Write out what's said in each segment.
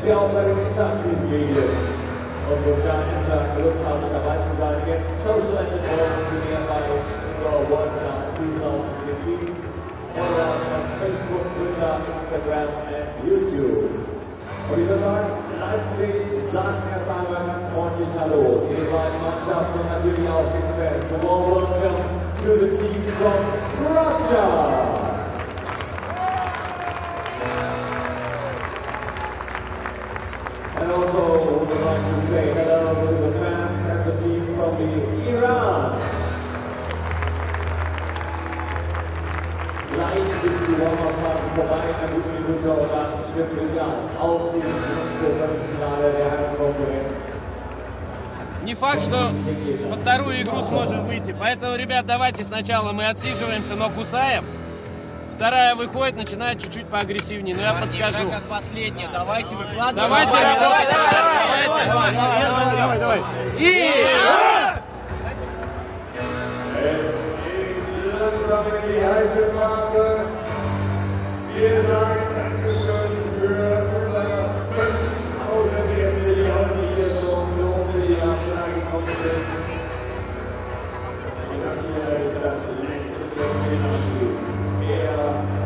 wir auch bei den interaktiven Medien und sozialen Netzwerken Lust haben, dabei zu sein. Jetzt Social Entertainment Turnier bei Indoor World Cup 2014. Follow us on Facebook, Twitter, Instagram and YouTube. Und ich würde sagen, Leipzig sagt erst einmal ganz freundlich Hallo. Die beiden Mannschaften und natürlich auch den Fans. A warm welcome to the team from Russia. And also, we would like to say hello to the fans and the team from Iran. Gleich sind die Warm-Up-Phasen vorbei, in einer guten Minute und dann schwimmen wir auf dieses Finale der Herrenkonkurrenz. Не факт, что во вторую игру сможем выйти. Поэтому, ребят, давайте сначала мы отсиживаемся, но кусаем. Вторая выходит, начинает чуть-чуть поагрессивнее, но я подскажу. Как последняя, давайте выкладываем. Давайте работать. Давай. И... Die heiße Phase. Wir sagen Dankeschön für über 5000 Gäste, die heute hier schon zu uns in die Arena gekommen sind. Und das hier ist das letzte Turnier-Spiel.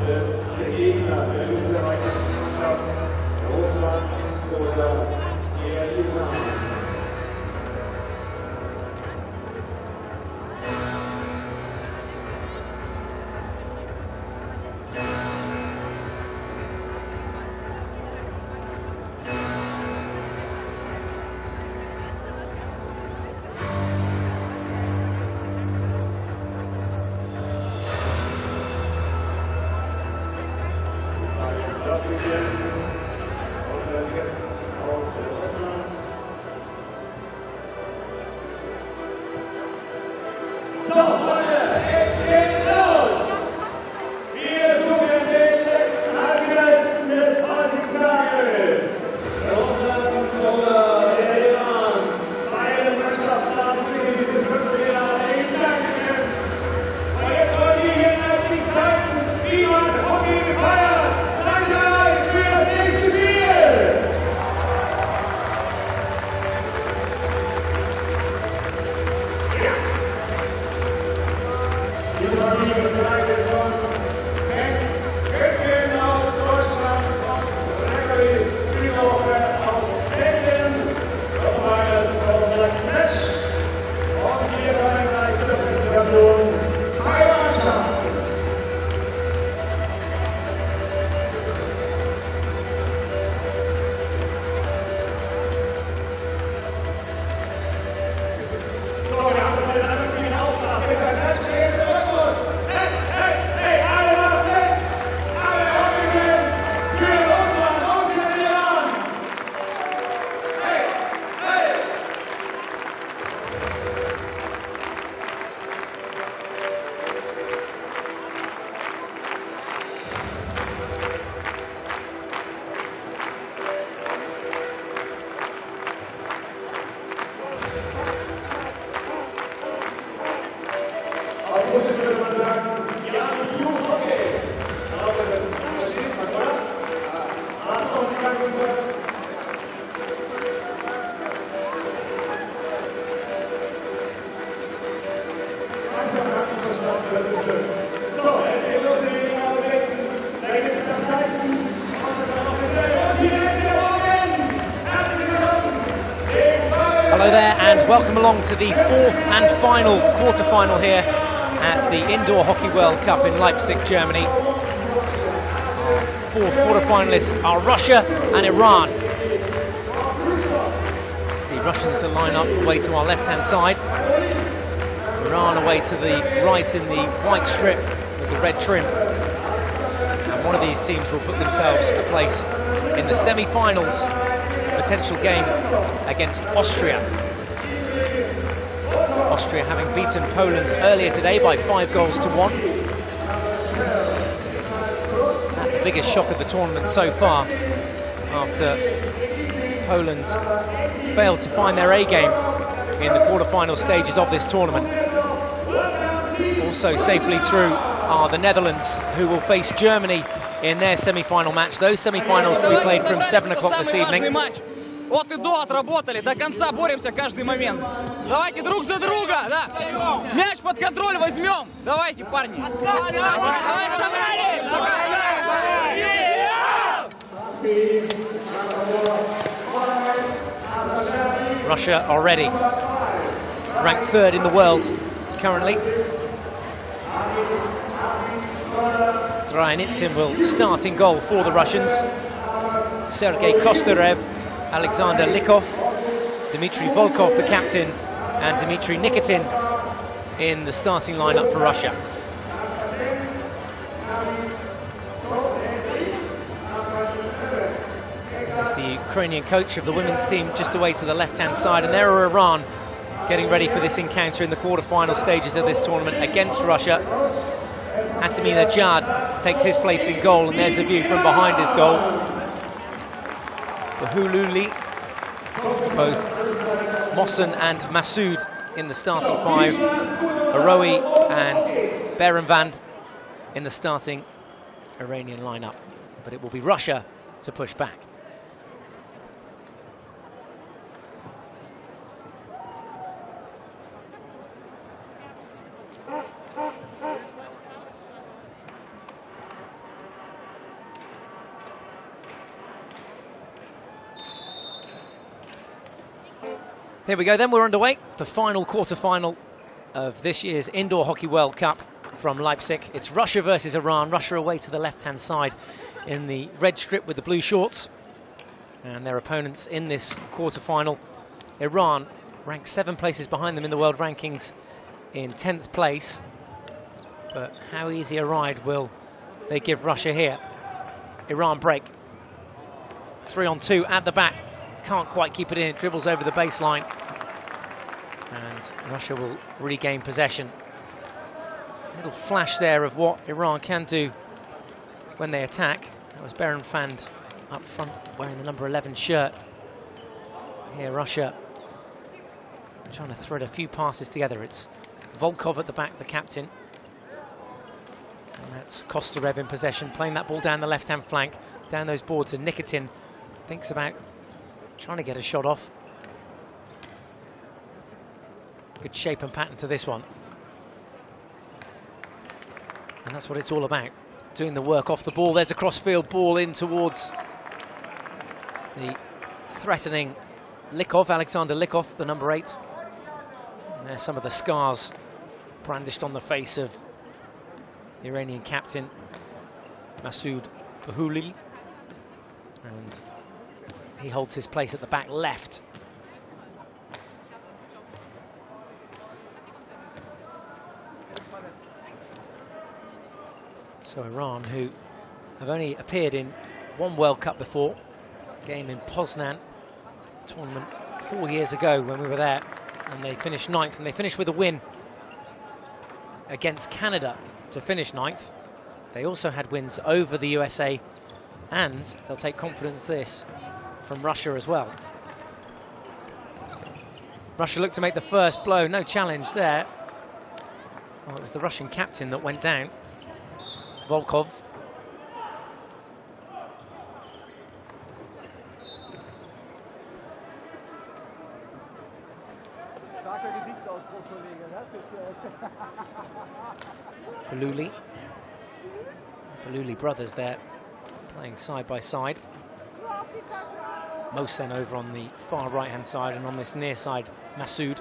Der Gegner der österreichischen Mannschaft, Russland oder der Iran. So, Leute, es geht los! Wir suchen den letzten Halbbesten des heutigen Tages. Russland oder der Iran. Beide Mannschaften haben für dieses Viertelfinale in Gang gekämpft. Und jetzt wollen die hier in Leipzig zeigen, wie man Hockey feiert. Seid bereit für das nächste Spiel! Diese Partie wird begleitet von Henk Kötgen aus Deutschland und Gregory Spielhofer aus Belgien. Nochmals von das Match. Und wir kommen gleich zur Präsentation beider Mannschaften. So, wir haben das bei den Spielen auch nach. Jetzt ein Match steht im Rückruf. Hey, alle nach Match! Alle Hockey-Fans für Russland und für den Iran! Hey! Auf Russisch würde man sagen, ja, you Hockey. Ich glaube, das versteht man, oder? Hast du auch gesagt, was? Manchmal hat man verstanden, das ist schön. So, jetzt geht los in den Augenblicken. Da gibt es das Zeichen. Und hier ist der Morgen. Herzlich willkommen. Hello there and welcome along to the fourth and final quarter-final here at the Indoor Hockey World Cup in Leipzig, Germany. Fourth quarter-finalists are Russia and Iran. It's the Russians that line up away to our left-hand side. Iran away to the right in the white strip with the red trim. And one of these teams will put themselves a place in the semi-finals. Potential game against Austria. Austria having beaten Poland earlier today by 5-1. That's the biggest shock of the tournament so far, after Poland failed to find their A game in the quarter-final stages of this tournament. Also safely through are the Netherlands, who will face Germany in their semi-final match. Those semi-finals to be played from 7 o'clock this evening. От и до отработали, до конца боремся каждый момент. Давайте друг за друга, да. Мяч под контроль возьмем. Давайте, парни. Russia already ranked 3rd in the world currently. Troyanitsin will start in goal for the Russians. Sergei Kostyrev, Alexander Likov, Dmitry Volkov, the captain, and Dmitry Nikitin in the starting lineup for Russia. There's the Ukrainian coach of the women's team just away to the left-hand side, and there are Iran getting ready for this encounter in the quarter-final stages of this tournament against Russia. Atami Najad takes his place in goal, and there's a view from behind his goal. Bahululi, both Mohsen and Masood in the starting 5, Aroui and Berenvand in the starting Iranian lineup. But it will be Russia to push back. Here we go then, we're underway. The final quarter-final of this year's Indoor Hockey World Cup from Leipzig. It's Russia versus Iran. Russia away to the left-hand side in the red strip with the blue shorts. And their opponents in this quarter-final. Iran ranked 7 places behind them in the world rankings in 10th place. But how easy a ride will they give Russia here? Iran break. 3-on-2 at the back. Can't quite keep it in, it dribbles over the baseline. And Russia will regain possession. A little flash there of what Iran can do when they attack. That was Berenvand up front wearing the number 11 shirt. Here Russia trying to thread a few passes together. It's Volkov at the back, the captain. And that's Kostyrev in possession, playing that ball down the left-hand flank, down those boards, and Nikitin thinks about trying to get a shot off. Good shape and pattern to this one. And that's what it's all about, doing the work off the ball. There's a cross-field ball in towards the threatening Likov, Alexander Likov, the number 8. And there's some of the scars brandished on the face of the Iranian captain, Masood Bahuli. And he holds his place at the back left. So Iran, who have only appeared in one World Cup before, a game in Poznan tournament 4 years ago when we were there, and they finished 9th, and they finished with a win against Canada to finish 9th. They also had wins over the USA, and they'll take confidence this from Russia as well. Russia looked to make the first blow, no challenge there. Well, it was the Russian captain that went down, Volkov. Bahuli brothers there playing side by side. It's Mohsen over on the far right-hand side, and on this near side, Masood.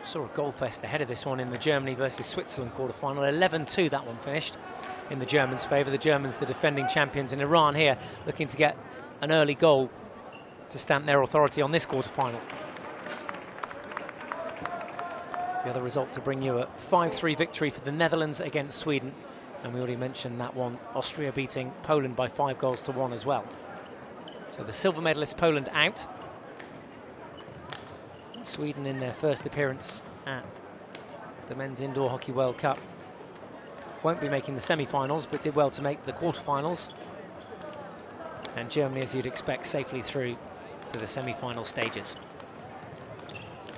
Saw a goal fest ahead of this one in the Germany versus Switzerland quarter-final. 11-2 that one finished in the Germans' favour. The Germans, the defending champions, in Iran here looking to get an early goal to stamp their authority on this quarter-final. The other result to bring you a 5-3 victory for the Netherlands against Sweden. And we already mentioned that one, Austria beating Poland by 5-1 as well. So the silver medalist Poland out. Sweden in their first appearance at the Men's Indoor Hockey World Cup. Won't be making the semi-finals, but did well to make the quarter-finals. And Germany, as you'd expect, safely through to the semi-final stages.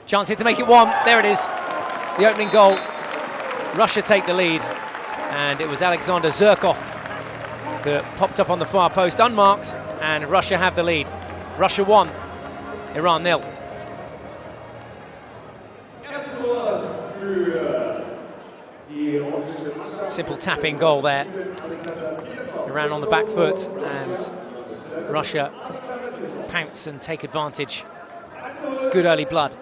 Chance here to make it one. There it is. The opening goal. Russia take the lead. And it was Alexander Zhirkov that popped up on the far post unmarked. And Russia have the lead. Russia 1, Iran 0. Simple tapping goal there. Iran on the back foot, and Russia pounce and take advantage. Good early blood.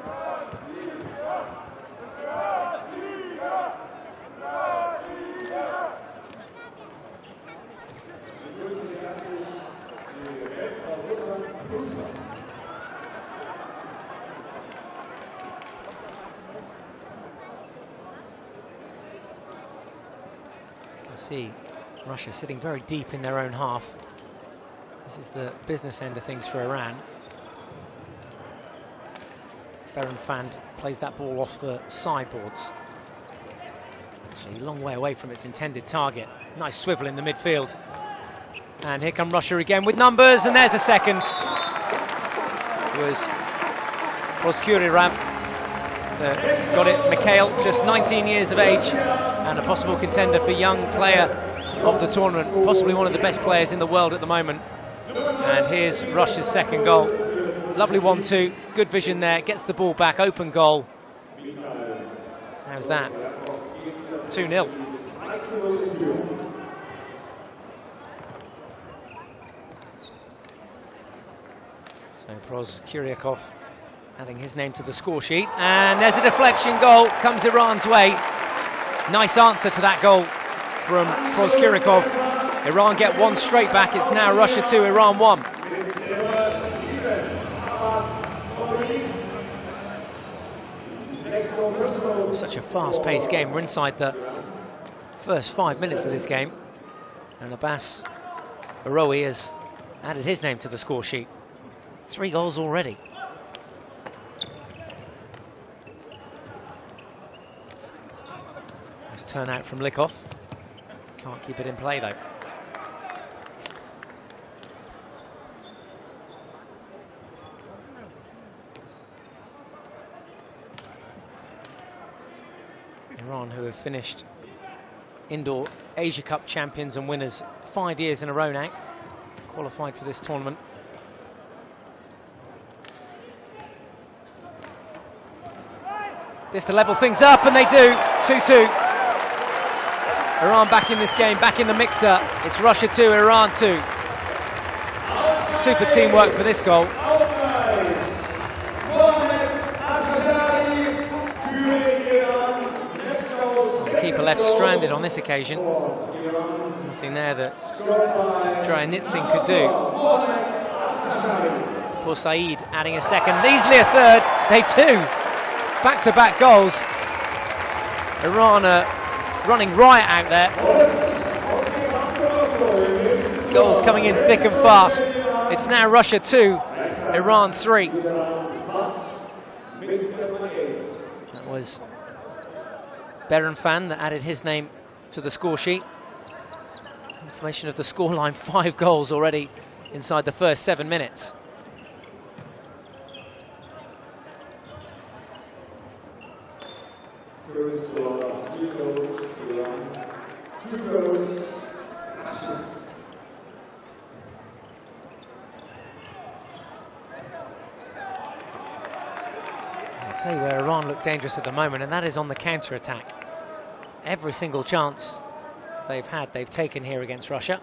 See Russia sitting very deep in their own half. This is the business end of things for Iran. Berenfand plays that ball off the sideboards. Actually, a long way away from its intended target. Nice swivel in the midfield. And here come Russia again with numbers, and there's a second. It was Proskurirev that got it. Mikhail, just 19 years of age, and a possible contender for young player of the tournament, possibly one of the best players in the world at the moment. And here's Russia's second goal. Lovely 1-2, good vision there, gets the ball back, open goal. How's that? 2-0. So Proskuriakov adding his name to the score sheet, and there's a deflection goal, comes Iran's way. Nice answer to that goal from Proskuriakov. Iran get one straight back. It's now Russia 2, Iran 1. Such a fast-paced game. We're inside the first 5 minutes of this game, and Abbas Aroui has added his name to the score sheet. 3 goals already. Nice turnout from Likov. Can't keep it in play though. Iran, who have finished indoor Asia Cup champions and winners 5 years in a row now, qualified for this tournament. This to level things up, and they do. 2-2. Iran back in this game, back in the mixer. It's Russia 2, Iran 2. Super teamwork for this goal. The keeper left stranded on this occasion. Nothing there that Drayanitsin could do. Poor Saeed adding a second, easily a third. They do. Back-to-back goals. Iran are running riot out there. Goals coming in thick and fast. It's now Russia 2, Iran 3. That was Berenfand that added his name to the score sheet. Confirmation of the scoreline, 5 goals already inside the first 7 minutes. First goal, 3 goals, Iran, 2 goals. I'll tell you where Iran look dangerous at the moment, and that is on the counter-attack. Every single chance they've had, they've taken here against Russia.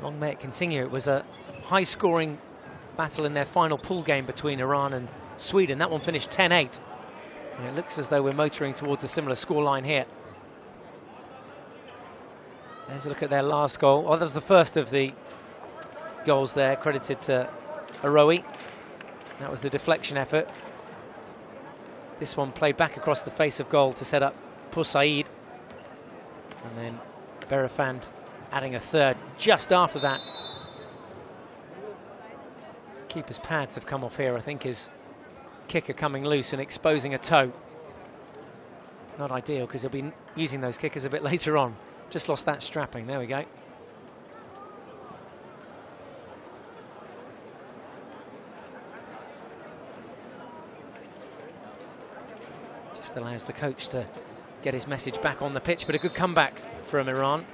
Long may it continue. It was a high-scoring battle in their final pool game between Iran and Sweden. That one finished 10-8. And it looks as though we're motoring towards a similar scoreline here. There's a look at their last goal. Well, that was the first of the goals there, credited to Aroui. That was the deflection effort. This one played back across the face of goal to set up Saeed. And then Berenfand adding a third just after that. Keeper's pads have come off here, I think his kicker coming loose and exposing a toe. Not ideal, because he'll be using those kickers a bit later on. Just lost that strapping. There we go. Just allows the coach to get his message back on the pitch, but a good comeback from Iran.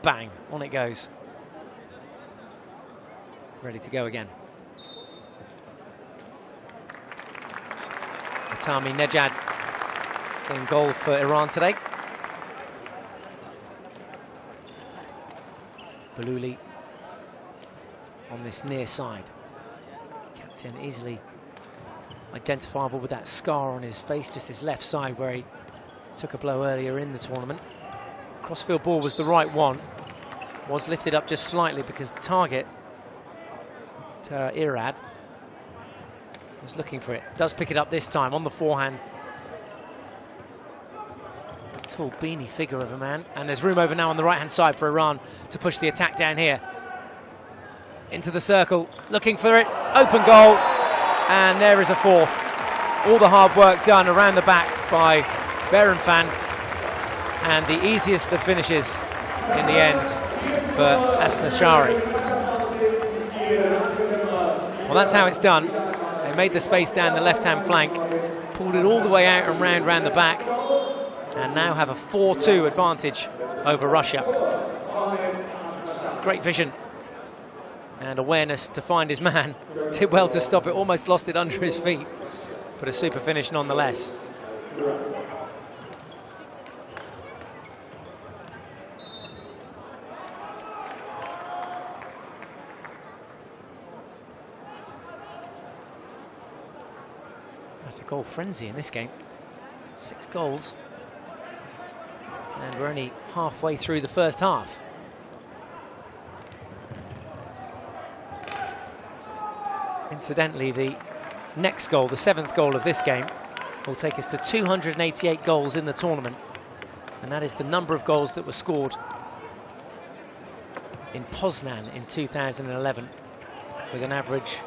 Bang, on it goes. Ready to go again. Atami Nejad in goal for Iran today. Balouli on this near side. Captain easily identifiable with that scar on his face, just his left side where he took a blow earlier in the tournament. Crossfield ball was the right one. Was lifted up just slightly because the target, Irad, was looking for it. Does pick it up this time on the forehand. Tall, beanie figure of a man. And there's room over now on the right-hand side for Iran to push the attack down here. Into the circle, looking for it. Open goal. And there is a fourth. All the hard work done around the back by Berenfan. And the easiest of finishes in the end for Asnashari. Well, that's how it's done. They made the space down the left-hand flank, pulled it all the way out and round the back, and now have a 4-2 advantage over Russia. Great vision and awareness to find his man. Did well to stop it, almost lost it under his feet, but a super finish nonetheless. There's a goal frenzy in this game. 6 goals. And we're only halfway through the first half. Incidentally, the next goal, the 7th goal of this game, will take us to 288 goals in the tournament. And that is the number of goals that were scored in Poznan in 2011, with an average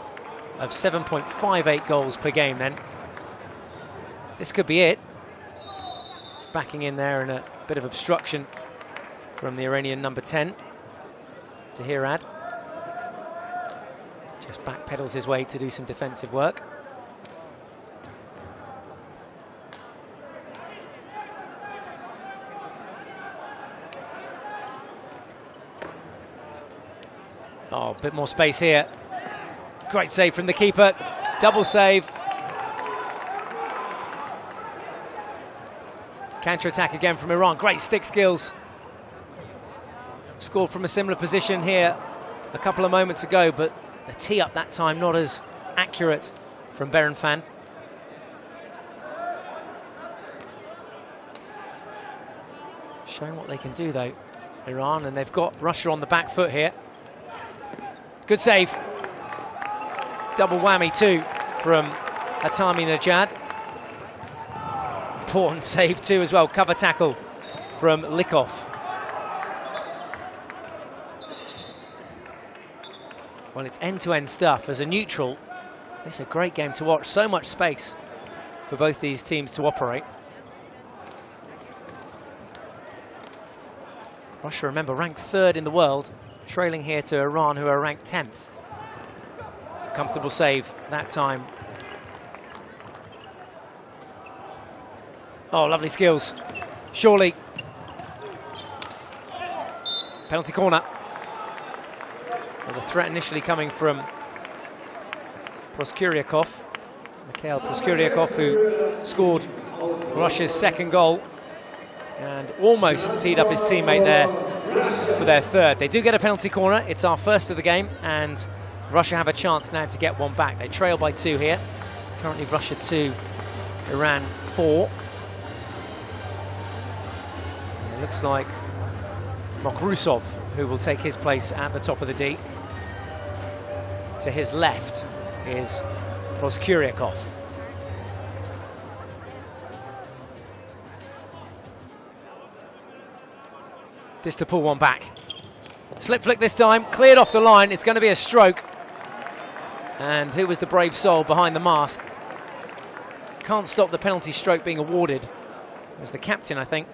of 7.58 goals per game then. This could be it. Backing in there and a bit of obstruction from the Iranian number 10, Tahirad. Just backpedals his way to do some defensive work. Oh, a bit more space here. Great save from the keeper. Double save. Counter-attack again from Iran. Great stick skills. Scored from a similar position here a couple of moments ago, but the tee up that time not as accurate from Berenfan. Showing what they can do though, Iran, and they've got Russia on the back foot here. Good save. Double whammy too from Atami Nejad. Important save too as well. Cover tackle from Likov. Well, it's end-to-end stuff. As a neutral, this is a great game to watch. So much space for both these teams to operate. Russia, remember, ranked 3rd in the world, trailing here to Iran, who are ranked 10th. Comfortable save that time. Oh, lovely skills. Surely. Penalty corner. Well, the threat initially coming from Proskuryakov. Mikhail Proskuryakov, who scored Russia's 2nd goal and almost teed up his teammate there for their 3rd. They do get a penalty corner. It's our first of the game, and Russia have a chance now to get one back. They trail by 2 here. Currently Russia 2, Iran 4. And it looks like Mokrusov, who will take his place at the top of the D. To his left is Proskuryakov. Just to pull one back. Slip flick this time, cleared off the line. It's going to be a stroke. And who was the brave soul behind the mask? Can't stop the penalty stroke being awarded. It was the captain, I think.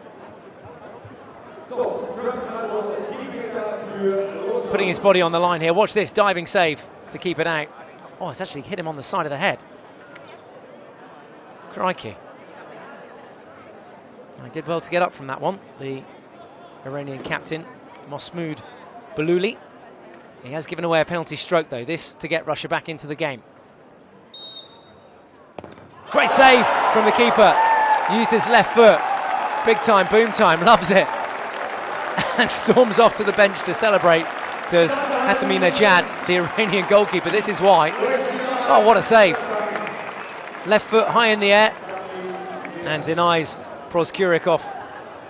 Putting his body on the line here. Watch this, diving save to keep it out Oh, it's actually hit him on the side of the head. Crikey. He did well to get up from that one, the Iranian captain, Mahmoud Balouli. He has given away a penalty stroke, though, this to get Russia back into the game. Great save from the keeper. Used his left foot. Big time, boom time, loves it. And storms off to the bench to celebrate. Does Hatemi Nejad, the Iranian goalkeeper. This is why. Oh, what a save. Left foot high in the air. And denies Proskurikov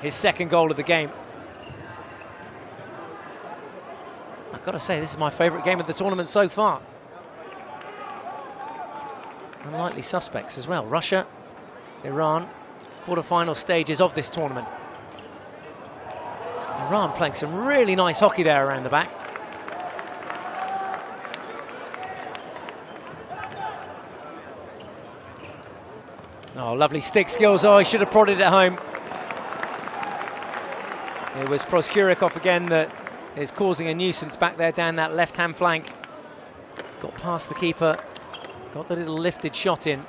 his second goal of the game. I've got to say, this is my favourite game of the tournament so far. Unlikely suspects as well. Russia, Iran, quarter-final stages of this tournament. Iran playing some really nice hockey there around the back. Oh, lovely stick skills. Oh, he should have prodded it home. It was Proskurikov again that is causing a nuisance back there down that left-hand flank. Got past the keeper. Got the little lifted shot in.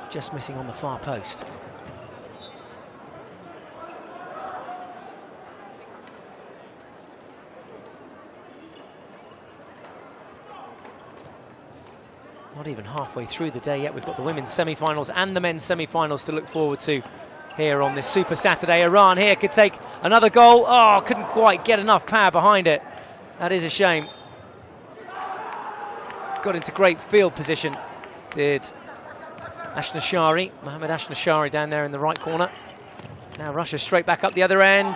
Just missing on the far post. Not even halfway through the day yet. We've got the women's semi-finals and the men's semi-finals to look forward to here on this Super Saturday. Iran here could take another goal. Oh, couldn't quite get enough power behind it. That is a shame. Got into great field position, did Ashnashari, Mohammad Ashnashari down there in the right corner. Now Russia straight back up the other end.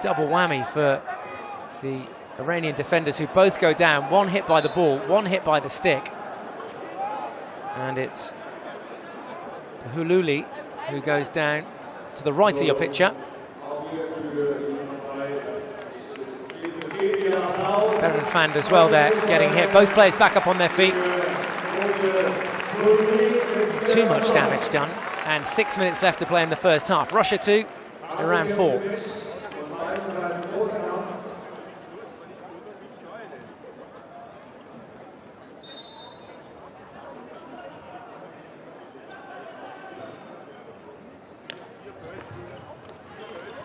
Double whammy for the Iranian defenders, who both go down. One hit by the ball, one hit by the stick. And it's Hululi who goes down to the right of your picture. Berenfand as well there, getting hit. Both players back up on their feet. Too much damage done. And 6 minutes left to play in the first half. Russia 2, Iran 4.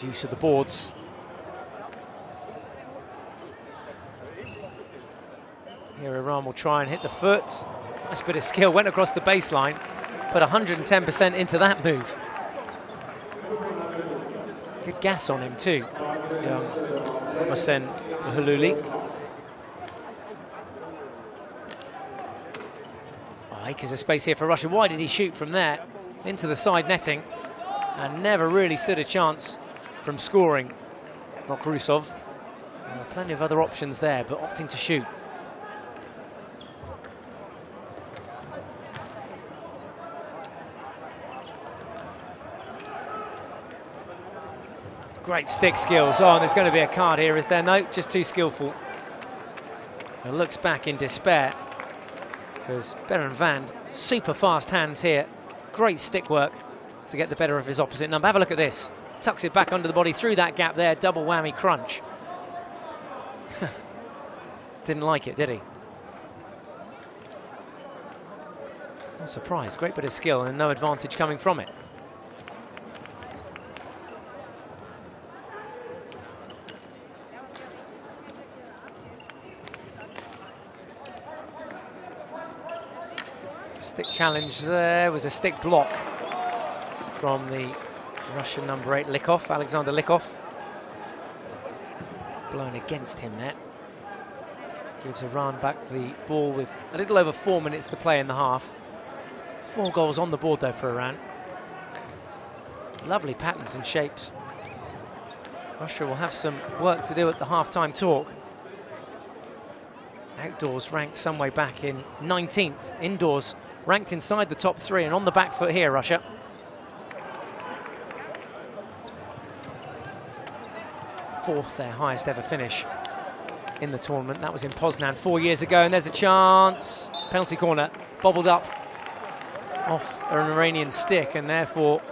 Use of the boards. Here Iran will try and hit the foot. Nice bit of skill, went across the baseline, put 110% into that move. Good gas on him too, Mohsen Hululi. Oh, acres of space here for Russia. Why did he shoot from there into the side netting and never really stood a chance from scoring? Mokrusov. Plenty of other options there, but opting to shoot. Great stick skills. Oh, and there's going to be a card here, is there? No, just too skillful. It looks back in despair because Berenfand, super fast hands here. Great stick work to get the better of his opposite number. Have a look at this. Tucks it back under the body through that gap there. Double whammy crunch. Didn't like it, did he? Not surprised. Great bit of skill and no advantage coming from it. Stick challenge there was a stick block from the Russian number 8, Likov, Alexander Likov. Blown against him there. Gives Iran back the ball with a little over 4 minutes to play in the half. 4 goals on the board though for Iran. Lovely patterns and shapes. Russia will have some work to do at the half-time talk. Outdoors ranked some way back in 19th. Indoors ranked inside the top 3 and on the back foot here, Russia. Fourth, their highest ever finish in the tournament. That was in Poznan 4 years ago, and there's a chance. Penalty corner, bobbled up off an Iranian stick, and therefore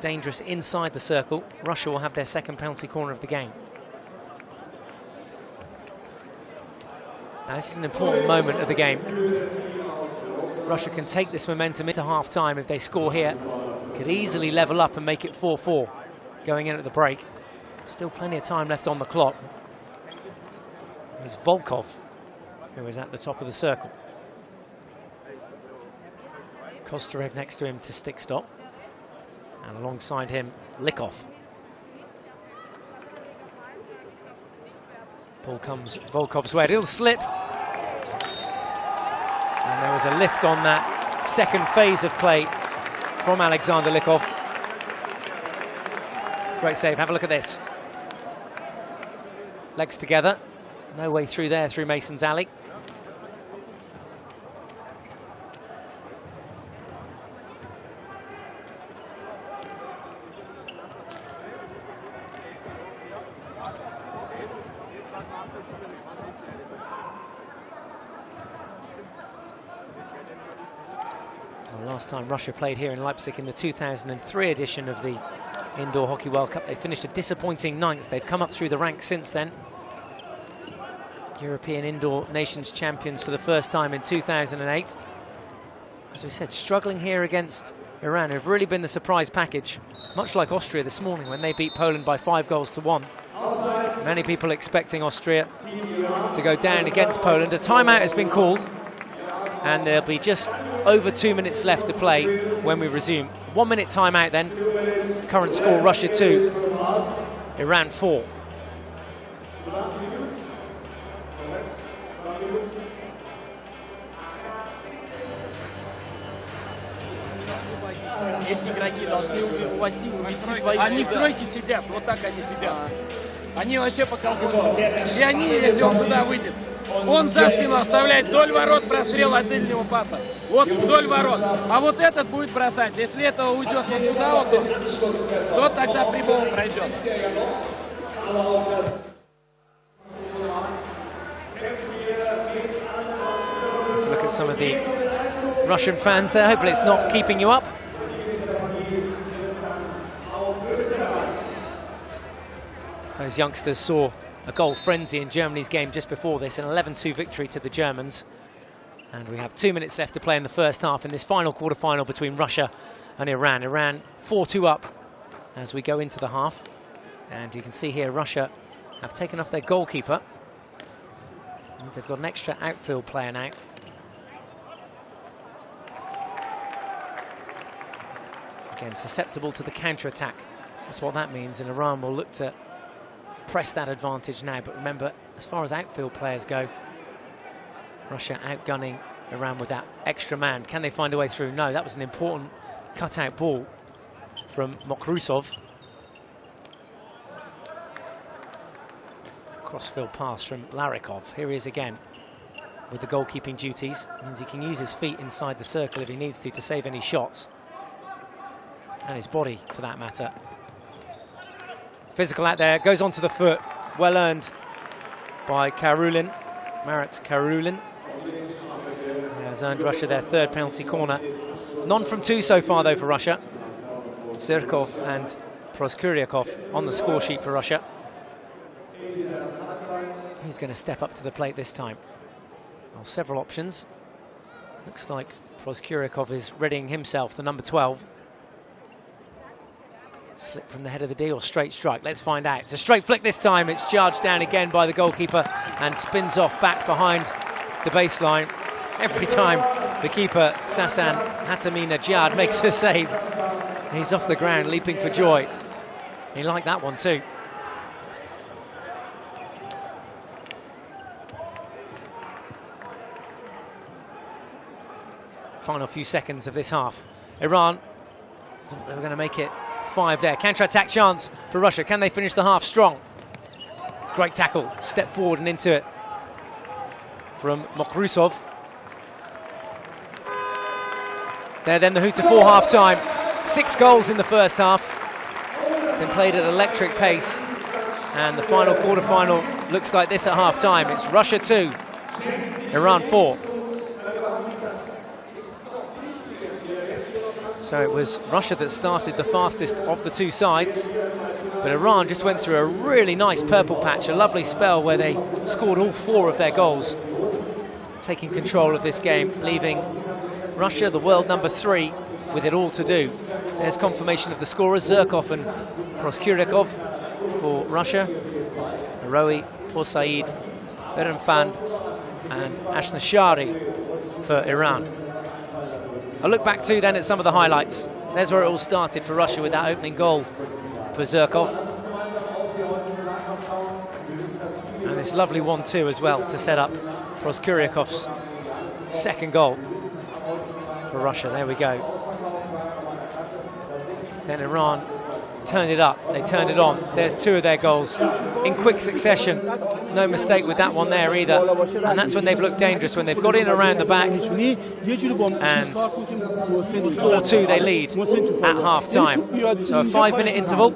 dangerous inside the circle. Russia will have their second penalty corner of the game. Now, this is an important moment of the game. Russia can take this momentum into half-time if they score here. Could easily level up and make it 4-4 going in at the break. Still plenty of time left on the clock. There's Volkov, who is at the top of the circle. Kostyrev next to him to stick stop. And alongside him, Likov. Ball comes Volkov's way. It'll slip. And there was a lift on that second phase of play from Alexander Likov. Great save. Have a look at this. Legs together. No way through there, through Mason's alley. Last time Russia played here in Leipzig in the 2003 edition of the Indoor Hockey World Cup, they finished a disappointing 9th. They've come up through the ranks since then. European Indoor Nations champions for the first time in 2008. As we said, struggling here against Iran, who've really been the surprise package, much like Austria this morning when they beat Poland by 5-1. Many people expecting Austria to go down against Poland. A timeout has been called, and there'll be just over 2 minutes left to play when we resume. 1 minute timeout then. Current score, Russia 2, Iran 4. Эти игроки должны увести своих. Они в тройке сидят, вот так они сидят. Они вообще по колхозу. И они, если он сюда выйдет, он за спину оставляет вдоль ворот прострел от дальнего паса. Вот вдоль ворот. А вот этот будет бросать. Если этого уйдет вот сюда, вот он, то тогда прямого пройдет. Let's look at some of the Russian fans there. Hopefully it's not keeping you up. Those youngsters saw a goal frenzy in Germany's game just before this, an 11-2 victory to the Germans. And we have 2 minutes left to play in the first half in this final quarter-final between Russia and Iran. Iran 4-2 up as we go into the half. And you can see here Russia have taken off their goalkeeper. Means they've got an extra outfield player now. Again, susceptible to the counter-attack. That's what that means, and Iran will look to press that advantage now. But remember, as far as outfield players go, Russia outgunning Iran with that extra man. Can they find a way through? No, that was an important cut-out ball from Mokrusov. Crossfield pass from Larikov. Here he is again with the goalkeeping duties. Means he can use his feet inside the circle if he needs to save any shots. And his body, for that matter. Physical out there, goes onto the foot. Well earned by Karulin, Marat Karulin. Has earned Russia their third penalty corner. None from two so far, though, for Russia. Zirkov and Proskuryakov on the score sheet for Russia. Who's going to step up to the plate this time? Well, several options. Looks like Proskuryakov is readying himself, the number 12. Slip from the head of the D or straight strike? Let's find out. It's a straight flick this time. It's charged down again by the goalkeeper and spins off back behind the baseline. Every time the keeper, Sasan Hatami-Najad, makes a save, he's off the ground leaping for joy. He liked that one too. Final few seconds of this half. Iran thought they were going to make it 5 there. Counter-attack chance for Russia. Can they finish the half strong? Great tackle. Step forward and into it from Mokrusov. There then the hooter for half-time. 6 goals in the first half. Been played at electric pace. And the final quarter-final looks like this at half-time. It's Russia 2, Iran 4. So it was Russia that started the fastest of the two sides. But Iran just went through a really nice purple patch, a lovely spell where they scored all 4 of their goals, taking control of this game, leaving Russia, the world number 3, with it all to do. There's confirmation of the scorers, Zhirkov and Proskuryakov for Russia, Aroui, Poursaid, Berenfand and Ashnashari for Iran. I'll look back too then at some of the highlights. There's where it all started for Russia with that opening goal for Zhirkov. And this lovely 1-2 as well to set up Proskuryakov's second goal for Russia. There we go. Then Iran turned it up, they turned it on. There's 2 of their goals in quick succession. No mistake with that one there either. And that's when they've looked dangerous, when they've got in around the back. And 4-2 they lead at half-time. So a 5-minute interval.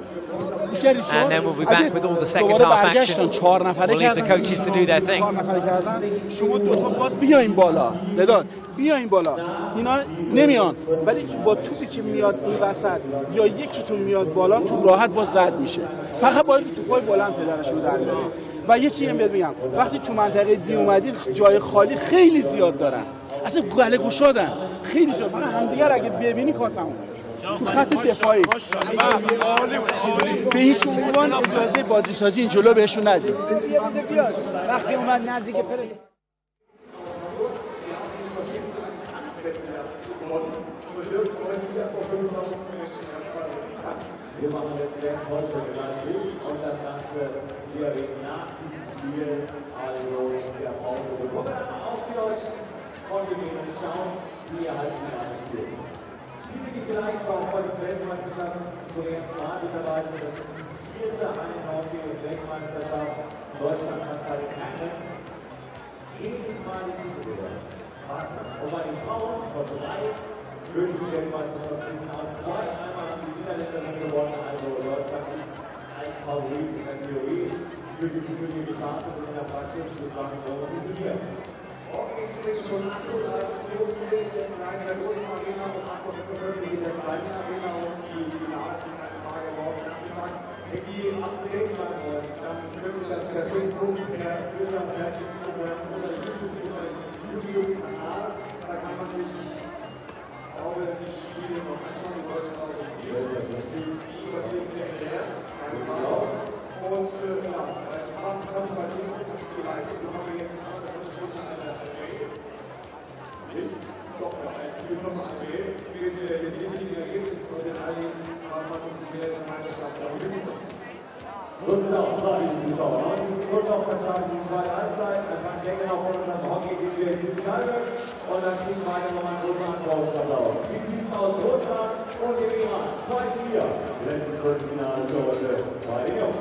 And then we'll be back with all the second half action. We'll leave the coaches to do their thing. بیاین بالا اینا نمیان ولی با توپی که میاد این وسط یا یکیتون میاد بالا تو راحت باز رد میشه فقط باید توپای بلند پدرشون در بیارید و یه چیزی بهت بگم وقتی تو منطقه دی اومدید جای خالی خیلی زیاد دارن اصلا گله گشادن خیلی جا فقط همدیگر اگه ببینی کار تمومه تو خط دفاعی به هیچ عنوان اجازه بازی سازی این جلو بهشون ندید وقتی اومد نزدیک پرس Wir machen jetzt den Vollständig und das Ganze hier nach dem Spiel, also der Pause. Wir kommen dann auf die euch und wir gehen und schauen, wie ihr halt mehr spielt. Viele, die vielleicht bei heute Weltmeisterschaften zum ersten Mal mit dabei sind, das ist die 4. Eishockey-Weltmeisterschaft. Deutschland hat halt keine. Jedes Mal die Titelgewinner. Und bei den Frauen von 3 Weltmeisterschaften sind aus 2 einmal an die Niederländer gewonnen, also Deutschland als Favorit in der Theorie für die Chance in der Praxis zu sagen, wo sie trainieren. Morgen ist schon 38 plus in der kleinen Arena und 48 in der kleinen Arena aus die Frage morgen Nachmittag. Wenn die up-to-date bleiben wollen, dann können Sie das per Facebook, per Twitter, per Instagram oder YouTube-Kanal, da kann man sich die Spiele noch anschauen, die Deutschland auch das sind die erklärt, und ja, als Fragen kommen wir nicht zu leiten, dann haben wir jetzt eine andere Stunde an der Nicht? Doch, wir noch mal anwählen, wie jetzt die richtigen Ergebnisse von den Alligen, was man uns in der Meisterschaft sagen muss. Und auch drei Zuschauer. Und auch verstanden die 2 Halbzeiten. Dann kann Denken auch von unserem Hockey gegen die Finale. Und dann kriegen wir nochmal einen großen Applaus. Die Füßen aus Russland und dem Iran. 2-4. Letztes Viertelfinale für heute bei den Jungs.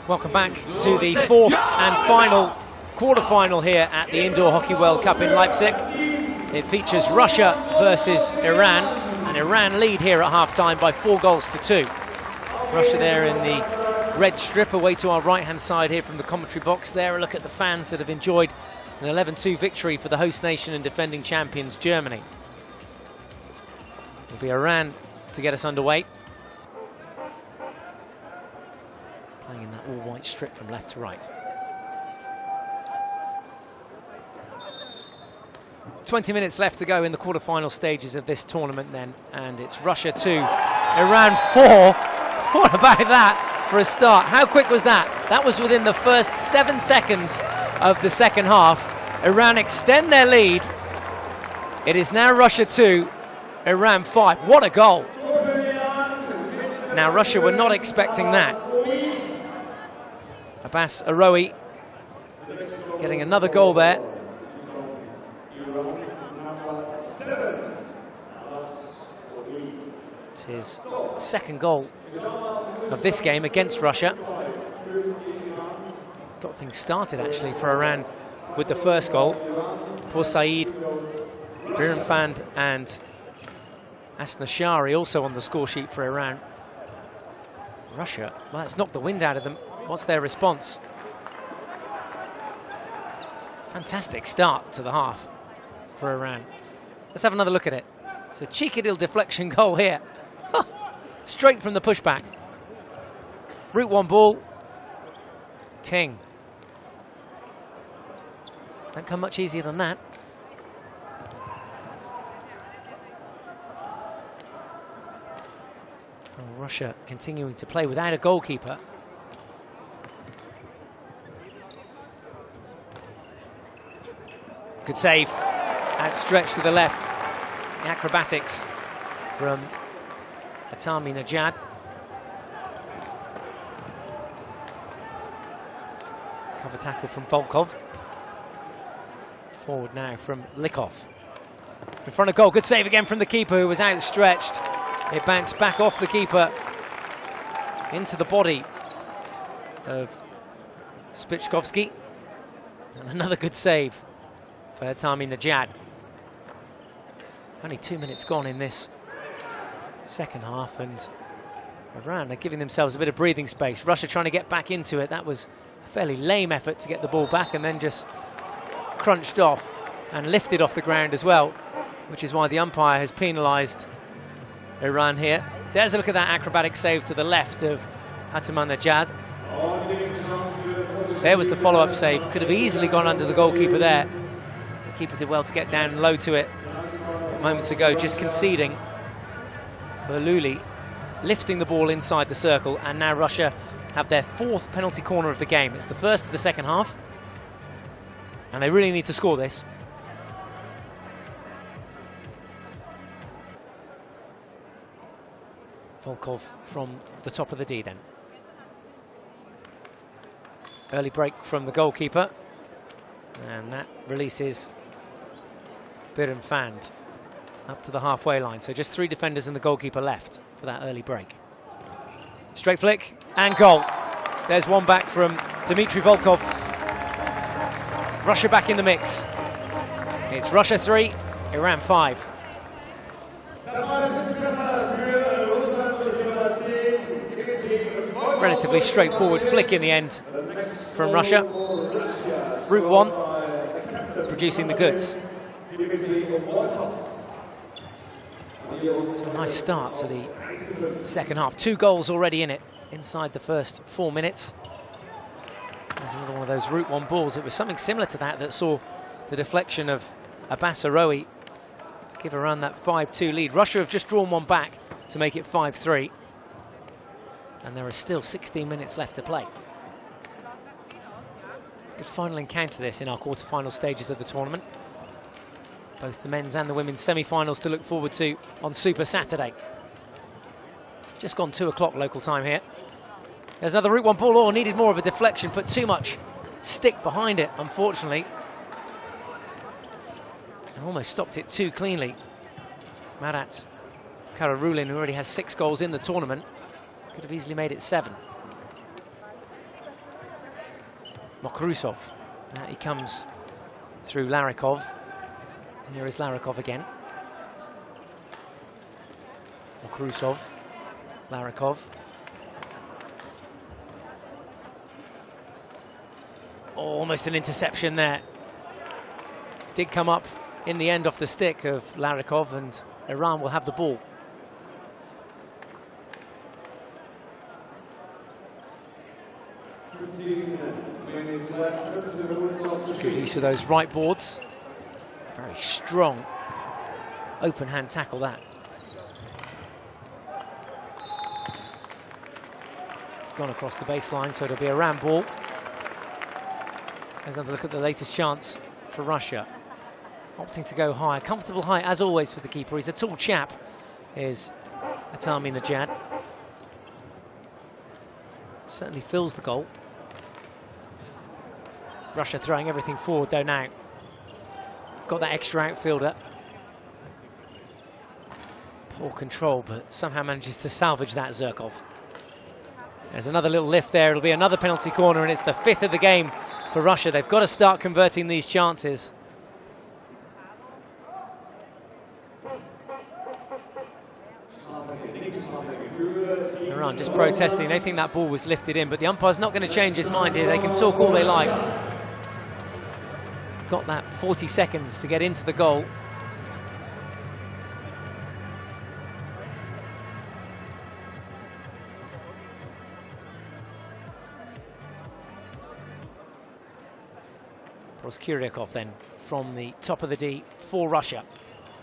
Welcome back to the 4th and final quarter-final here at the Indoor Hockey World Cup in Leipzig. It features Russia versus Iran, and Iran lead here at half-time by 4-2. Russia there in the red strip away to our right-hand side here from the commentary box. There, a look at the fans that have enjoyed an 11-2 victory for the host nation and defending champions, Germany. It'll be Iran to get us underway. Playing in that all-white strip from left to right. 20 minutes left to go in the quarter-final stages of this tournament then, and it's Russia 2, Iran 4. What about that? for a start. How quick was that? That was within the first 7 seconds of the second half. Iran extend their lead. It is now Russia 2, Iran 5. What a goal. Now Russia were not expecting that. Abbas Aroui getting another goal there. It's his second goal of this game against Russia. Got things started actually for Iran with the first goal. For Saeed, Birenfand and Asnashari also on the score sheet for Iran. Russia, well, that's knocked the wind out of them. What's their response? Fantastic start to the half for Iran. Let's have another look at it. It's a cheeky little deflection goal here. Straight from the pushback. Route 1 ball. Ting. Don't come much easier than that. Oh, Russia continuing to play without a goalkeeper. Good save. Outstretched to the left. The acrobatics from Atami Najad. Cover tackle from Volkov. Forward now from Likov. In front of goal. Good save again from the keeper who was outstretched. It bounced back off the keeper into the body of Spichkovsky. And another good save for Atami Najad. Only 2 minutes gone in this second half, and Iran are giving themselves a bit of breathing space. Russia trying to get back into it. That was a fairly lame effort to get the ball back and then just crunched off and lifted off the ground as well, which is why the umpire has penalised Iran here. There's a look at that acrobatic save to the left of Atami Najad. There was the follow-up save. Could have easily gone under the goalkeeper there. The keeper did well to get down low to it moments ago, just conceding. Berluli lifting the ball inside the circle, and now Russia have their fourth penalty corner of the game. It's the first of the second half, and they really need to score this. Volkov from the top of the D then. Early break from the goalkeeper, and that releases Birenfand up to the halfway line. So just 3 defenders and the goalkeeper left for that early break. Straight flick and goal. There's one back from Dmitry Volkov. Russia back in the mix. It's Russia 3, Iran 5. Relatively straightforward flick in the end from Russia. Route 1 producing the goods. It's a nice start to the second half. 2 goals already in it inside the first 4 minutes. There's another one of those Route 1 balls. It was something similar to that saw the deflection of Abbas Aroui to give Iran that 5-2 lead. Russia have just drawn one back to make it 5-3. And there are still 16 minutes left to play. Good final encounter this in our quarter-final stages of the tournament. Both the men's and the women's semi-finals to look forward to on Super Saturday. Just gone 2 o'clock local time here. There's another Route 1 ball. Oh, needed more of a deflection, put too much stick behind it, unfortunately. And almost stopped it too cleanly. Marat Kararulin, who already has 6 goals in the tournament, could have easily made it 7. Mokrusov. Now he comes through Larikov. And here is Larikov again. Mokrusov. Larikov. Oh, almost an interception there. Did come up in the end off the stick of Larikov, and Iran will have the ball. Good use of those right boards. Very strong open hand tackle that. gone across the baseline, so it'll be Iran ball. Let's have a look at the latest chance for Russia. Opting to go high. Comfortable height, as always, for the keeper. He's a tall chap, is Ahtamine Certainly fills the goal. Russia throwing everything forward, though, now. Got that extra outfielder. Poor control, but somehow manages to salvage that, Zhirkov. There's another little lift there. It'll be another penalty corner, and it's the 5th of the game for Russia. They've got to start converting these chances. Iran just protesting. They think that ball was lifted in, but the umpire's not going to change his mind here. They can talk all they like. Got that 40 seconds to get into the goal. Proskuryakov then from the top of the D for Russia.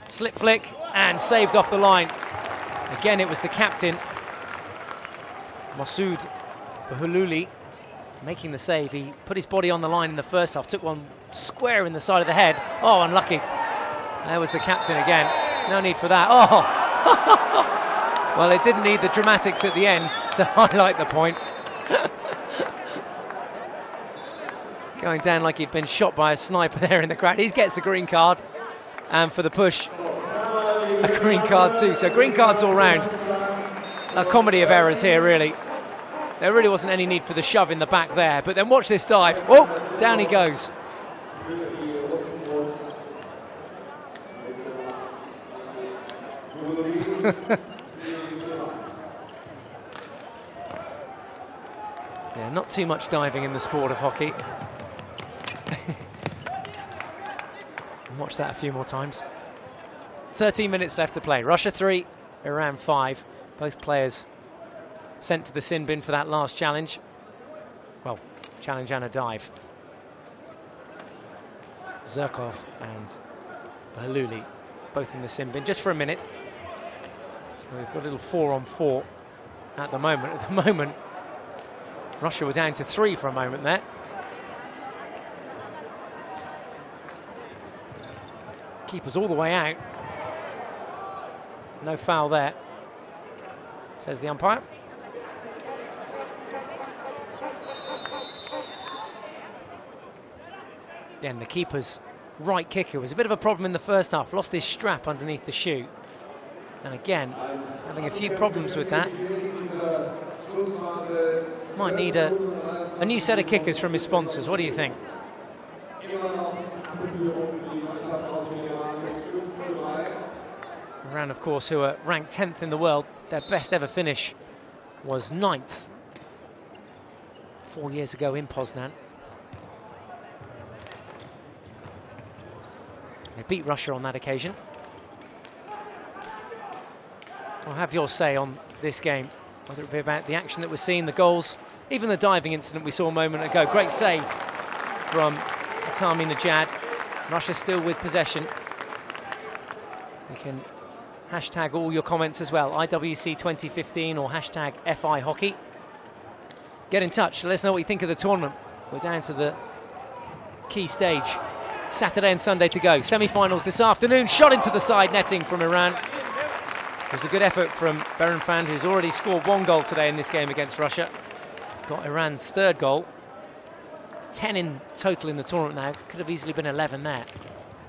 Slip flick and saved off the line. Again, it was the captain, Masoud Bahoulouli, making the save. He put his body on the line in the first half, took one square in the side of the head. Oh, unlucky. There was the captain again. No need for that. Oh! Well, it didn't need the dramatics at the end to highlight the point. Going down like he'd been shot by a sniper there in the crowd. He gets a green card, and for the push, a green card too. So green cards all round. A comedy of errors here, really. There really wasn't any need for the shove in the back there, but then watch this dive. Oh, down he goes. Yeah, not too much diving in the sport of hockey. Watch that a few more times. 13 minutes left to play. Russia 3, Iran 5. Both players sent to the sin bin for that last challenge. Well, challenge and a dive. Zhirkov and Bahoulouli both in the sin bin just for a minute. So we've got a little 4-on-4 at the moment. At the moment, Russia were down to 3 for a moment there. Keeper's all the way out. No foul there, says the umpire. Then the keeper's right kicker was a bit of a problem in the first half. Lost his strap underneath the shoe. And again, having a few problems with that. Might need a new set of kickers from his sponsors. What do you think? Iran, of course, who are ranked 10th in the world. Their best ever finish was 9th 4 years ago in Poznan. They beat Russia on that occasion. Well, have your say on this game, whether it be about the action that we're seeing, the goals, even the diving incident we saw a moment ago. Great save from Ahtamine. Russia still with possession. You can hashtag all your comments as well, IWC 2015 or hashtag FI Hockey. Get in touch, let us know what you think of the tournament. We're down to the key stage. Saturday and Sunday to go. Semi-finals this afternoon. Shot into the side netting from Iran. It was a good effort from Berenfand, who's already scored 1 goal today in this game against Russia. Got Iran's 3rd goal. 10 in total in the tournament now. Could have easily been 11 there.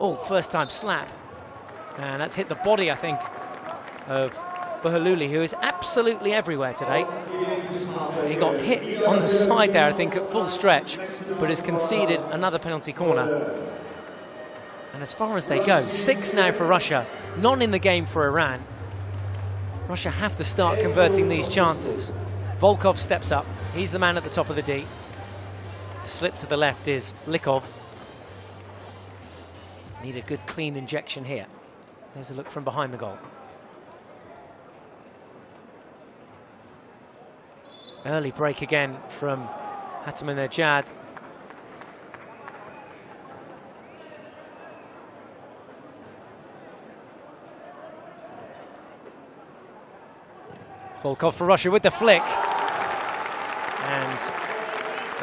Oh, first time slap. And that's hit the body, I think, of Bahoulouli, who is absolutely everywhere today. He got hit on the side there, I think, at full stretch, but has conceded another penalty corner. And as far as they go, 6 now for Russia, none in the game for Iran. Russia have to start converting these chances. Volkov steps up. He's the man at the top of the D. The slip to the left is Likov. Need a good clean injection here. There's a look from behind the goal. Early break again from Ahtamine. Volkov for Russia with the flick. And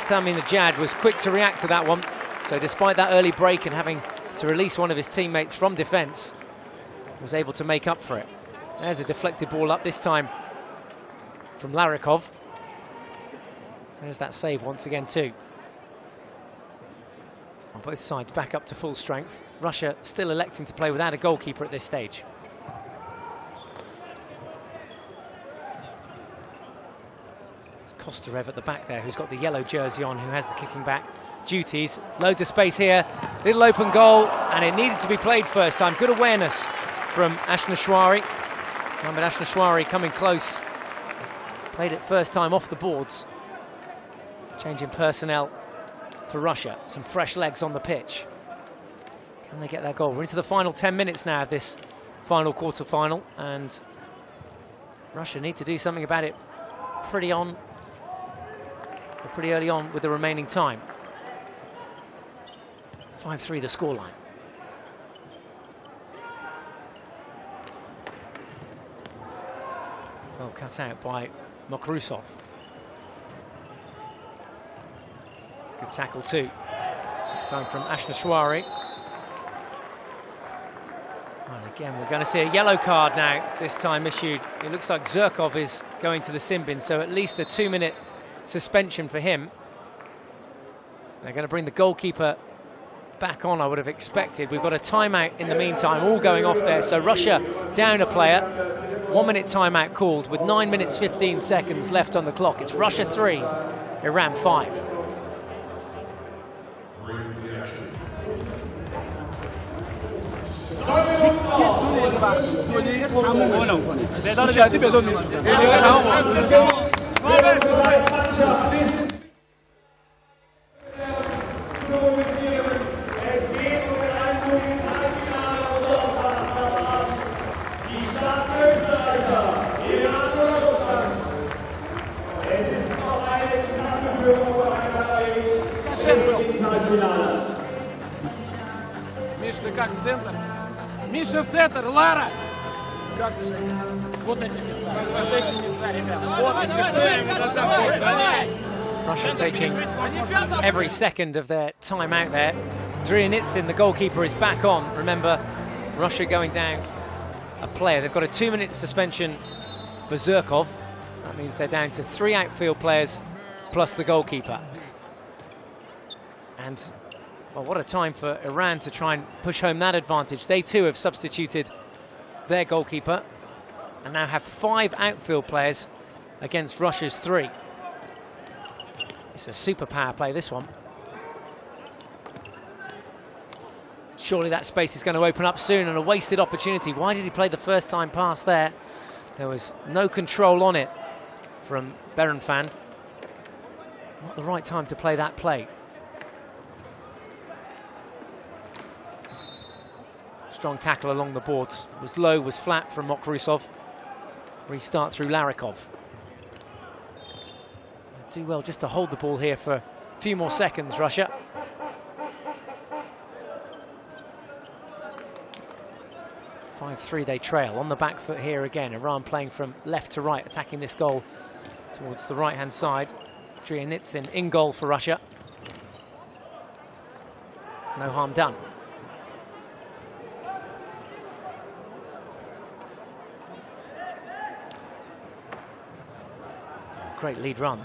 Tamim Najad was quick to react to that one. So despite that early break and having to release one of his teammates from defence, was able to make up for it. There's a deflected ball up, this time from Larikov. There's that save once again too. On both sides back up to full strength. Russia still electing to play without a goalkeeper at this stage. It's Kostarev at the back there, who's got the yellow jersey on, who has the kicking back duties. Loads of space here, little open goal, and it needed to be played first time. Good awareness from Ashnashwari. Mohamed Ashnashwari coming close. Played it first time off the boards. Changing personnel for Russia. Some fresh legs on the pitch. Can they get their goal? We're into the final 10 minutes now of this final quarter-final, and Russia need to do something about it pretty early on with the remaining time. 5-3 the scoreline. Well cut out by Mokrusov. Good tackle too. Time from Ashnashwari. Well, again, we're going to see a yellow card now, this time issued. It looks like Zhirkov is going to the sin bin, so at least a 2-minute suspension for him. They're going to bring the goalkeeper back on, I would have expected. We've got a timeout in the meantime, all going off there. So Russia down a player. 1-minute timeout called with 9 minutes 15 seconds left on the clock. It's Russia 3, Iran 5. Миша, ты как, в центр? Миша, в центр, Лара! Как ты же? Вот эти места, ребята. Вот Russia taking every second of their time out there. Dryonitsin, the goalkeeper, is back on. Remember, Russia going down a player. They've got a 2-minute suspension for Zhirkov. That means they're down to 3 outfield players plus the goalkeeper. And well, what a time for Iran to try and push home that advantage. They too have substituted their goalkeeper and now have 5 outfield players against Russia's 3. It's a super power play, this one. Surely that space is going to open up soon, and a wasted opportunity. Why did he play the first time pass there? There was no control on it from Berenfand. Not the right time to play that play. Strong tackle along the boards. Was low, was flat from Mokrusov. Restart through Larikov. Do well just to hold the ball here for a few more seconds, Russia. They trail on the back foot here again. Iran playing from left to right, attacking this goal towards the right-hand side. Dryonitsin in goal for Russia. No harm done. Great lead run.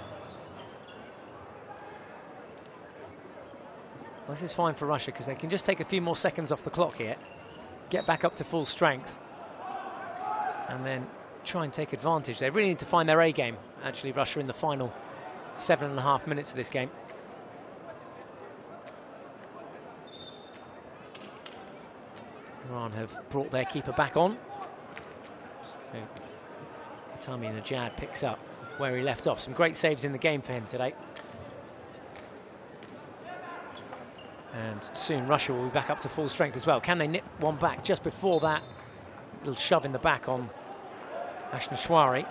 Well, this is fine for Russia because they can just take a few more seconds off the clock here, get back up to full strength, and then try and take advantage. They really need to find their A game, actually, Russia, in the final 7.5 minutes of this game. Iran have brought their keeper back on. So Tamim Najad picks up where he left off. Some great saves in the game for him today. And soon Russia will be back up to full strength as well. Can they nip one back just before that little shove in the back on Ashnashwari?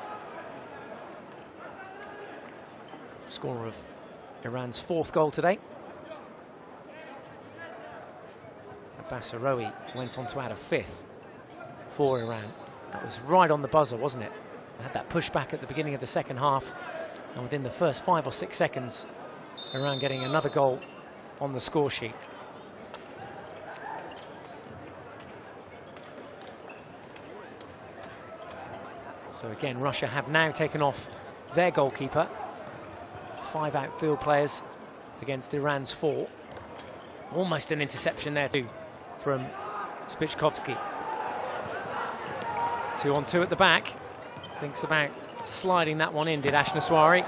Scorer of Iran's 4th goal today. Abbas Aroui went on to add a 5th for Iran. That was right on the buzzer, wasn't it? They had that push back at the beginning of the second half. And within the first 5 or 6 seconds, Iran getting another goal on the score sheet. So again, Russia have now taken off their goalkeeper. 5 outfield players against Iran's 4. Almost an interception there too from Spichkovsky. 2-on-2 at the back. Thinks about sliding that one in, did Ashnaswari.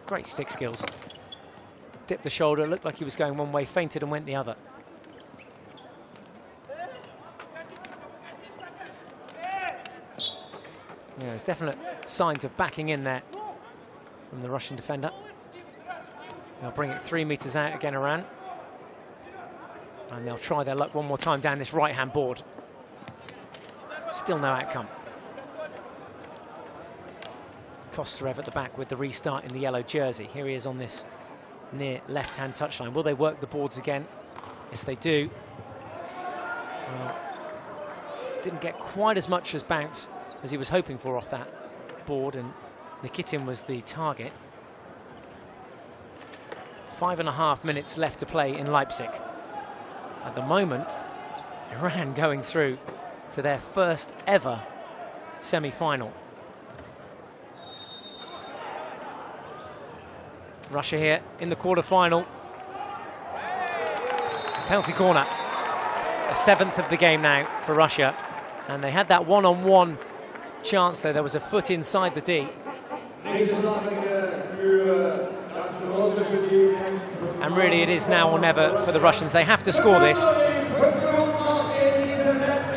Great stick skills. Dipped the shoulder, looked like he was going one way, feinted and went the other. Yeah, there's definite signs of backing in there from the Russian defender. They'll bring it 3 meters out again, Iran. And they'll try their luck one more time down this right-hand board. Still no outcome. Kostarev at the back with the restart in the yellow jersey. Here he is on this near left-hand touchline. Will they work the boards again? Yes, they do. Didn't get quite as much as bounce as he was hoping for off that board, and Nikitin was the target. 5.5 minutes left to play in Leipzig. At the moment, Iran going through to their first ever semi-final. Russia here in the quarter-final. Penalty corner. A 7th of the game now for Russia. And they had that one-on-one chance there. There was a foot inside the D. And really it is now or never for the Russians. They have to score this.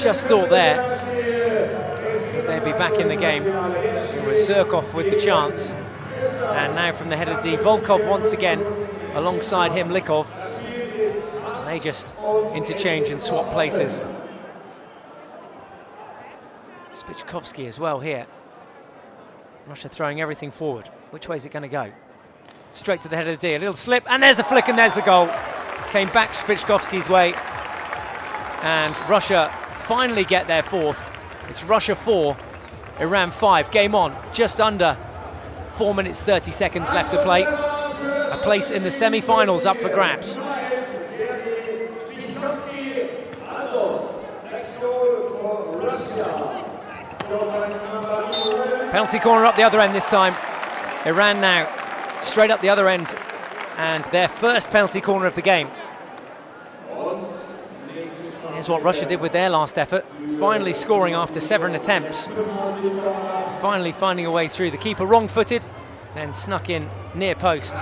Just thought there that they'd be back in the game. It was Zirkov with the chance. And now from the head of D, Volkov once again, alongside him, Likov. They just interchange and swap places. Spichkovsky as well here. Russia throwing everything forward. Which way is it going to go? Straight to the head of the D, a little slip, and there's a flick, and there's the goal. Came back Spichkovsky's way. And Russia finally get their 4th. It's Russia 4, Iran 5. Game on, just under 4 minutes 30 seconds left to play. A place in the semi-finals up for grabs. Penalty corner up the other end this time. Iran now straight up the other end, and their first penalty corner of the game. Here's what Russia did with their last effort, finally scoring after 7 attempts. Finally finding a way through. The keeper wrong-footed, then snuck in near post.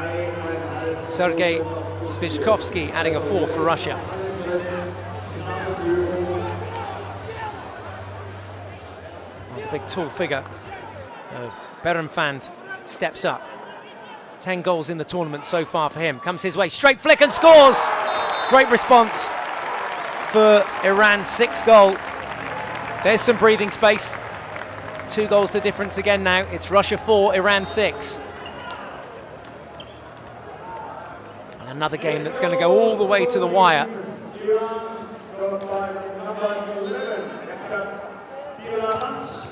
Sergei Spichkovsky adding a 4 for Russia. The big tall figure of Berenfand steps up. 10 goals in the tournament so far for him. Comes his way, straight flick and scores! Great response for Iran's 6th goal. There's some breathing space. 2 goals the difference again now. It's Russia 4, Iran 6. And another game that's going to go all the way to the wire.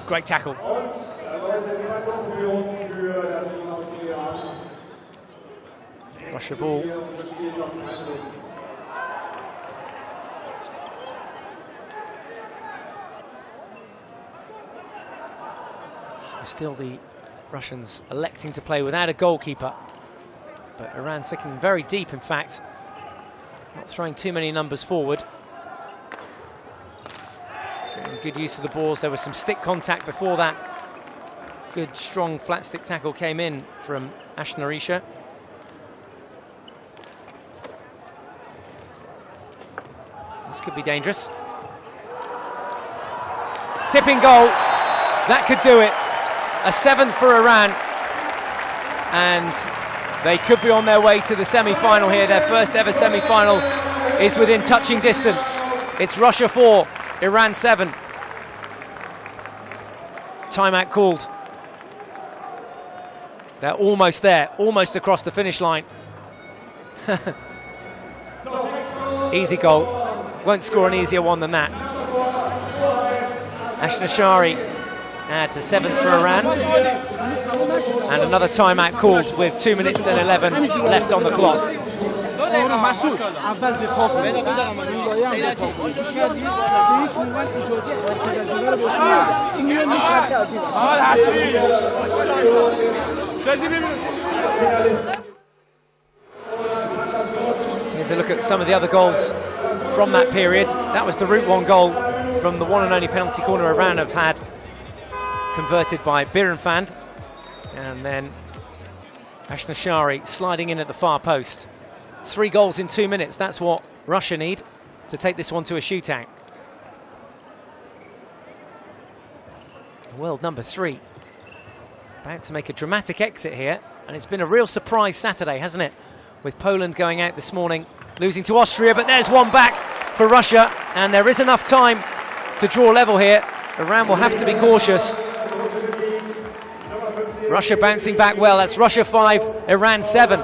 Great tackle. Russia ball. So still the Russians electing to play without a goalkeeper. But Iran sitting very deep, in fact. Not throwing too many numbers forward. Good use of the balls. There was some stick contact before that. Good, strong, flat stick tackle came in from Ashnarisha. This could be dangerous. Tipping goal. That could do it. A 7th for Iran. And they could be on their way to the semi-final here. Their first ever semi-final is within touching distance. It's Russia 4, Iran 7. Timeout called. They're almost there, almost across the finish line. Easy goal. Won't score an easier one than that. Ashnashari adds a 7th for Iran. And another timeout called with 2 minutes and 11 left on the clock. Here's a look at some of the other goals from that period. That was the Route 1 goal from the one and only penalty corner Iran have had, converted by Birenfand. And then Ashnashari sliding in at the far post. 3 goals in 2 minutes, that's what Russia need to take this one to a shootout. World number 3 about to make a dramatic exit here, and it's been a real surprise Saturday, hasn't it? With Poland going out this morning, losing to Austria, but there's one back for Russia, and there is enough time to draw level here. Iran will have to be cautious. Russia bouncing back well. That's Russia 5, Iran 7.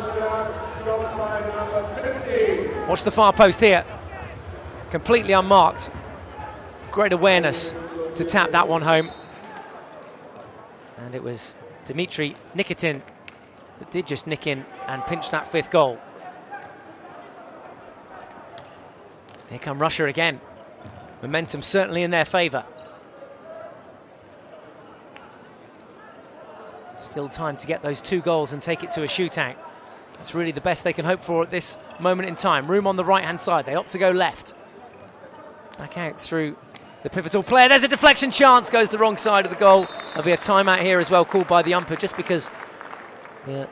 Watch the far post here. Completely unmarked. Great awareness to tap that one home. And it was Dmitry Nikitin that did just nick in and pinch that 5th goal. Here come Russia again. Momentum certainly in their favour. Still time to get those 2 goals and take it to a shootout. That's really the best they can hope for at this moment in time. Room on the right-hand side. They opt to go left. Back out through the pivotal player. There's a deflection chance. Goes the wrong side of the goal. There'll be a timeout here as well, called by the umpire, just because the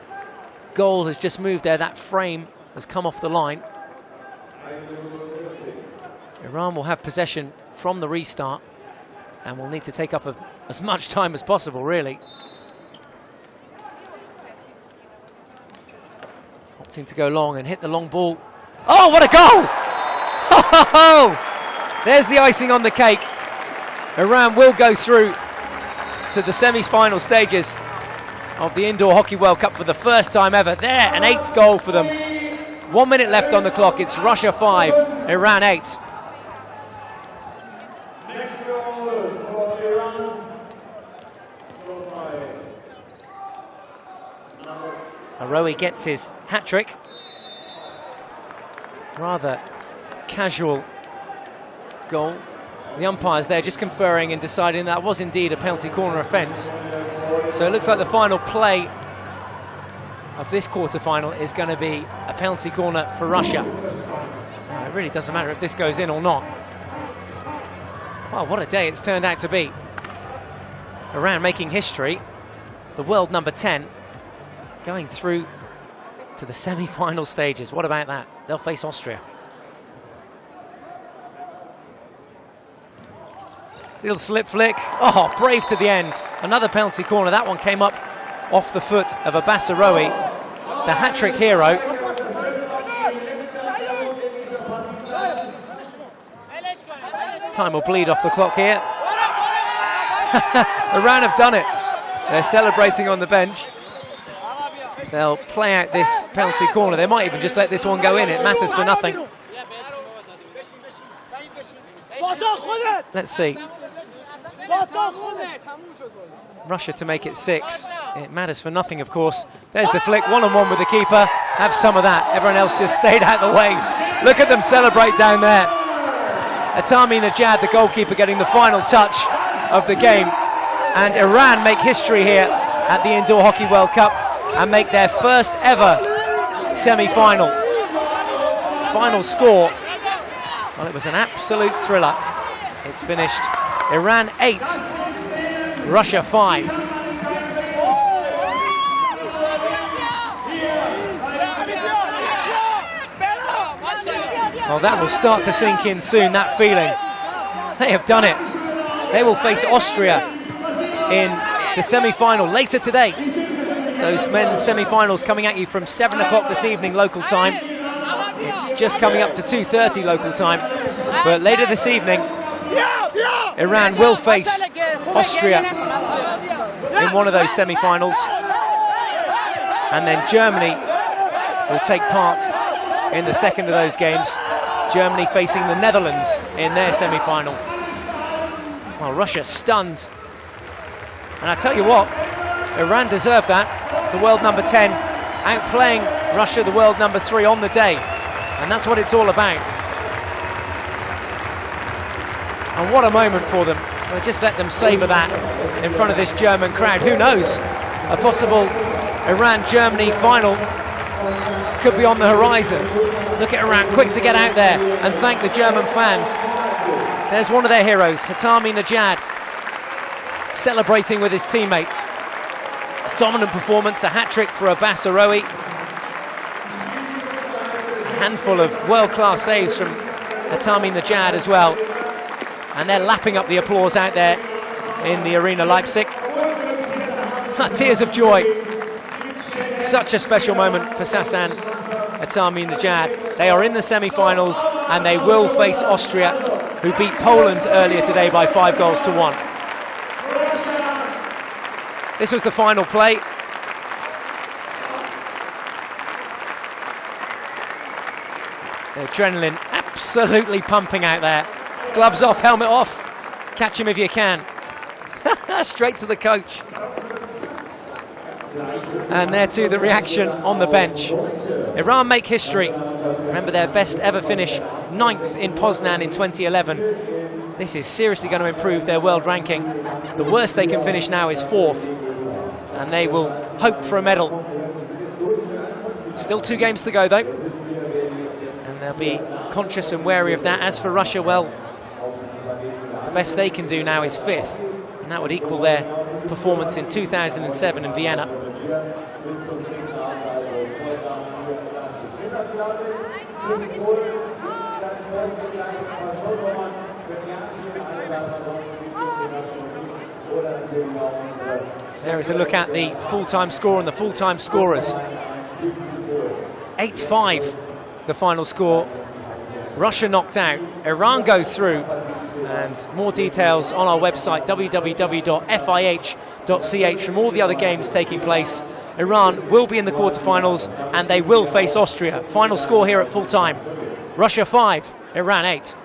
goal has just moved there. That frame has come off the line. Iran will have possession from the restart and will need to take up as much time as possible, really. Opting to go long and hit the long ball. Oh, what a goal! There's the icing on the cake. Iran will go through to the semi-final stages of the Indoor Hockey World Cup for the first time ever. There, an 8th goal for them. 1 minute left on the clock. It's Russia 5, Iran 8. Aroe gets his hat-trick. Rather casual goal. The umpires there just conferring and deciding that was indeed a penalty corner offence. So it looks like the final play of this quarter-final is going to be a penalty corner for Russia. It really doesn't matter if this goes in or not. Well, what a day it's turned out to be. Iran making history. The world number 10 going through to the semi-final stages. What about that? They'll face Austria. Little slip flick. Oh, brave to the end. Another penalty corner. That one came up off the foot of Abbas Aroe, the hat-trick hero. Time will bleed off the clock here. Iran have done it. They're celebrating on the bench. They'll play out this penalty corner. They might even just let this one go in. It matters for nothing. Let's see. Russia to make it 6. It matters for nothing, of course. There's the flick, one-on-one with the keeper. Have some of that. Everyone else just stayed out of the way. Look at them celebrate down there. Atami Najad, the goalkeeper, getting the final touch of the game. And Iran make history here at the Indoor Hockey World Cup and make their first ever semi-final. Final score, well, it was an absolute thriller. It's finished Iran 8, Russia 5. Well, that will start to sink in soon, that feeling. They have done it. They will face Austria in the semi-final later today. Those men's semi-finals coming at you from 7 o'clock this evening local time. It's just coming up to 2:30 local time. But later this evening, Iran will face Austria in one of those semi-finals. And then Germany will take part in the second of those games. Germany facing the Netherlands in their semi-final. Well, Russia stunned. And I tell you what, Iran deserved that. The world number 10 outplaying Russia, the world number 3 on the day. And that's what it's all about. And what a moment for them. We'll just let them savour that in front of this German crowd. Who knows? A possible Iran-Germany final could be on the horizon. Look at Iran, quick to get out there and thank the German fans. There's one of their heroes, Hatami Najad, celebrating with his teammates. A dominant performance, a hat-trick for Abbas Aroui. A handful of world-class saves from Hatami Najad as well. And they're lapping up the applause out there in the Arena Leipzig. Tears of joy. Such a special moment for Sassan Hatami Najad. They are in the semi-finals and they will face Austria, who beat Poland earlier today by 5-1. This was the final play. The adrenaline absolutely pumping out there. Gloves off, helmet off. Catch him if you can. Straight to the coach. And there too, the reaction on the bench. Iran make history. Remember their best ever finish, 9th in Poznan in 2011. This is seriously going to improve their world ranking. The worst they can finish now is 4th. And they will hope for a medal. Still 2 games to go though. And they'll be conscious and wary of that. As for Russia, well, the best they can do now is 5th. And that would equal their performance in 2007 in Vienna. There is a look at the full-time score and the full-time scorers. 8-5, the final score. Russia knocked out. Iran go through. And more details on our website, www.fih.ch, from all the other games taking place. Iran will be in the quarterfinals and they will face Austria. Final score here at full time. Russia 5, Iran 8.